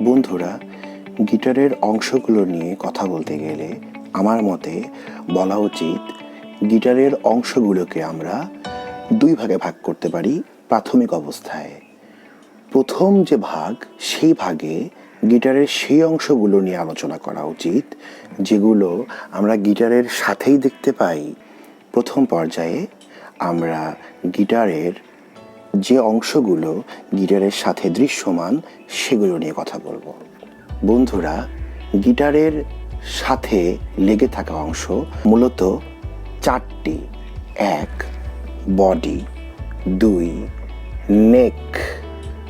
বন্ধুরা, গিটারের অংশগুলো নিয়ে কথা বলতে গেলে আমার মতে বলা উচিত গিটারের অংশগুলোকে আমরা দুই ভাগে ভাগ করতে পারি প্রাথমিক অবস্থায়। প্রথম যে ভাগ, সেই ভাগে গিটারের সেই অংশগুলো নিয়ে আলোচনা করা উচিত যেগুলো আমরা গিটারের সাথেই দেখতে পাই। প্রথম পর্যায়ে আমরা গিটারের যে অংশগুলো গিটারের সাথে দৃশ্যমান সেগুলো নিয়ে কথা বলবো। বন্ধুরা, গিটারের সাথে লেগে থাকা অংশ মূলত চারটি। 1 বডি, 2 নেক,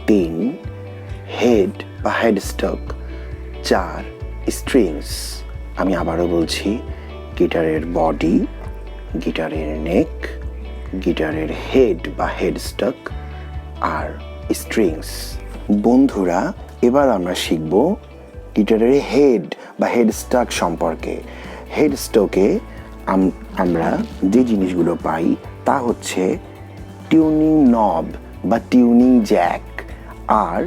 3 হেড বা হেডস্টক, 4 স্ট্রিংস। আমি আবারও বলছি, গিটারের বডি, গিটারের নেক, গিটারের হেড বা হেডস্টক আর স্ট্রিংস। বন্ধুরা, এবার আমরা শিখব গিটারের হেড বা হেডস্টক সম্পর্কে। হেডস্টকে আমরা যে জিনিসগুলো পাই তা হচ্ছে টিউনিং নব বা টিউনিং জ্যাক, আর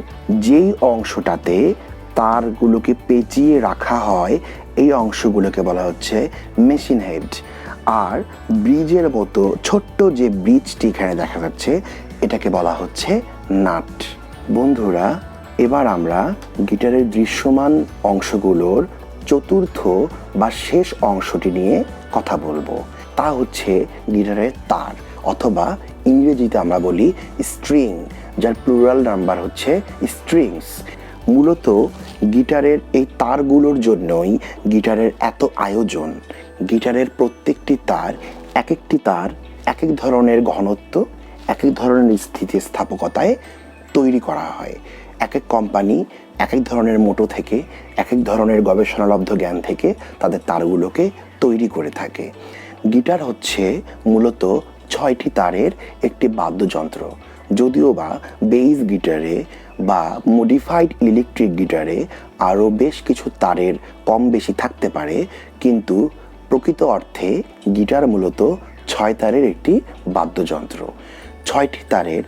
যেই অংশটাতে তারগুলোকে পেঁচিয়ে রাখা হয় এই অংশগুলোকে বলা হচ্ছে মেশিন হেড। আর ব্রিজের মতো ছোট্ট যে ব্রিজটি এখানে দেখা যাচ্ছে এটাকে বলা হচ্ছে নাট। বন্ধুরা, এবার আমরা গিটারের দৃশ্যমান অংশগুলোর চতুর্থ বা শেষ অংশটি নিয়ে কথা বলবো। তা হচ্ছে গিটারের তার, অথবা ইংরেজিতে আমরা বলি স্ট্রিং, যার প্লুরাল নাম্বার হচ্ছে স্ট্রিংস। মূলত গিটারের এই তারগুলোর জন্যই গিটারের এত আয়োজন। গিটারের প্রত্যেকটি তার, এক একটি তার এক এক ধরনের ঘনত্ব, এক এক ধরনের স্থিতিস্থাপকতায় তৈরি করা হয়। এক এক কোম্পানি এক এক ধরনের মোটো থেকে, এক এক ধরনের গবেষণালব্ধ জ্ঞান থেকে তাদের তারগুলোকে তৈরি করে থাকে। গিটার হচ্ছে মূলত 6টি তারের একটি বাদ্যযন্ত্র। যদিও বা বেস গিটারে বা মডিফাইড ইলেকট্রিক গিটারে আরও বেশ কিছু তারের কম বেশি থাকতে পারে, কিন্তু প্রকৃত অর্থে গিটার মূলত 6 তারের একটি বাদ্যযন্ত্র। 6টি তারের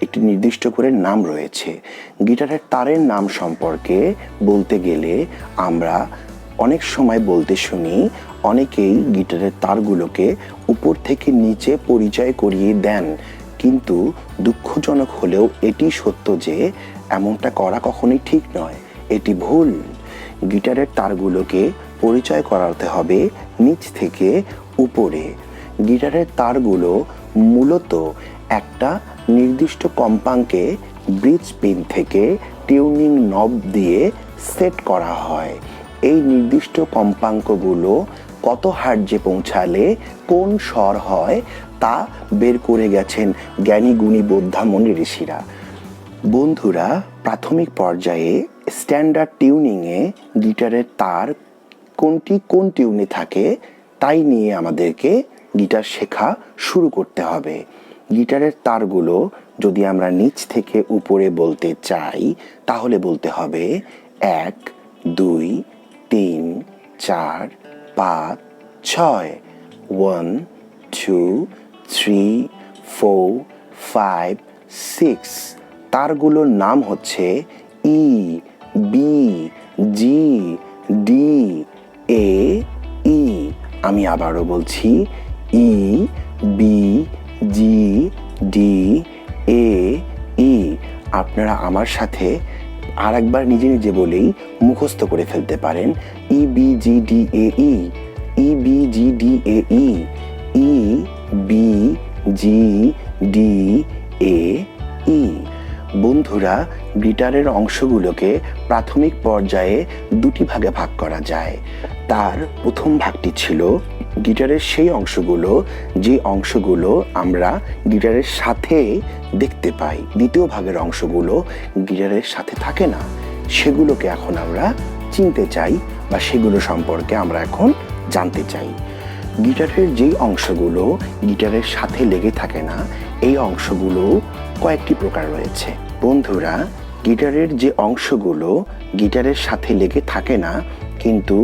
একটি নির্দিষ্ট করে নাম রয়েছে। গিটারের তারের নাম সম্পর্কে বলতে গেলে আমরা অনেক সময় বলতে শুনি, অনেকেই গিটারের তারগুলোকে উপর থেকে নিচে পরিচয় করিয়ে দেন, কিন্তু দুঃখজনক হলেও এটি সত্য যে এমনটা করা কখনোই ঠিক নয়, এটি ভুল। গিটারের তারগুলোকে পরিচয় করাতে হবে নিচ থেকে উপরে। গিটারের তারগুলো মূলত একটা নির্দিষ্ট কম্পাঙ্কে ব্রিজ পিন থেকে টিউনিং নব দিয়ে সেট করা হয়। এই নির্দিষ্ট কম্পাঙ্কগুলো কত হার্টজে পৌঁছালে কোন স্বর হয় তা বের করে গেছেন জ্ঞানী গুণী বোদ্ধা মনি ঋষিরা। বন্ধুরা, প্রাথমিক পর্যায়ে স্ট্যান্ডার্ড টিউনিংয়ে গিটারের তার কোনটি কোন টিউনে থাকে তাই নিয়ে আমাদেরকে গিটার শেখা শুরু করতে হবে। গিটারের তারগুলো যদি আমরা নিচ থেকে উপরে বলতে চাই তাহলে বলতে হবে 1 2 3 4 5 6, 1 2 3 4 5 6। তারগুলোর নাম হচ্ছে ই, বি, জি, ডি, এ, ই। আমি আবারও বলছি, ই, বি, জি, ডি, এ, ই। আপনারা আমার সাথে আর একবার নিজে নিজে বলেই মুখস্থ করে ফেলতে পারেন, ই, বি, জি, ডি, এ, ই, ই, বি, জি, ডি, এ, ই, ই, বি, জি, ডি, এ, ই। বন্ধুরা, গিটারের অংশগুলোকে প্রাথমিক পর্যায়ে দুটি ভাগে ভাগ করা যায়। তার প্রথম ভাগটি ছিল গিটারের সেই অংশগুলো যে অংশগুলো আমরা গিটারের সাথে দেখতে পাই। দ্বিতীয় ভাগের অংশগুলো গিটারের সাথে থাকে না, সেগুলোকে এখন আমরা চিনতে চাই বা সেগুলো সম্পর্কে আমরা এখন জানতে চাই। গিটারের যেই অংশগুলো গিটারের সাথে লেগে থাকে না, এই অংশগুলো কয়েকটি প্রকার রয়েছে। বন্ধুরা, গিটারের যে অংশগুলো গিটারের সাথে লেগে থাকে না কিন্তু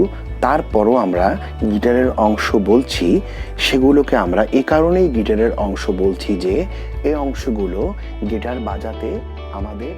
তারপরও আমরা গিটারের অংশ বলছি, সেগুলোকে আমরা এ কারণেই গিটারের অংশ বলছি যে এই অংশগুলো গিটার বাজাতে আমাদের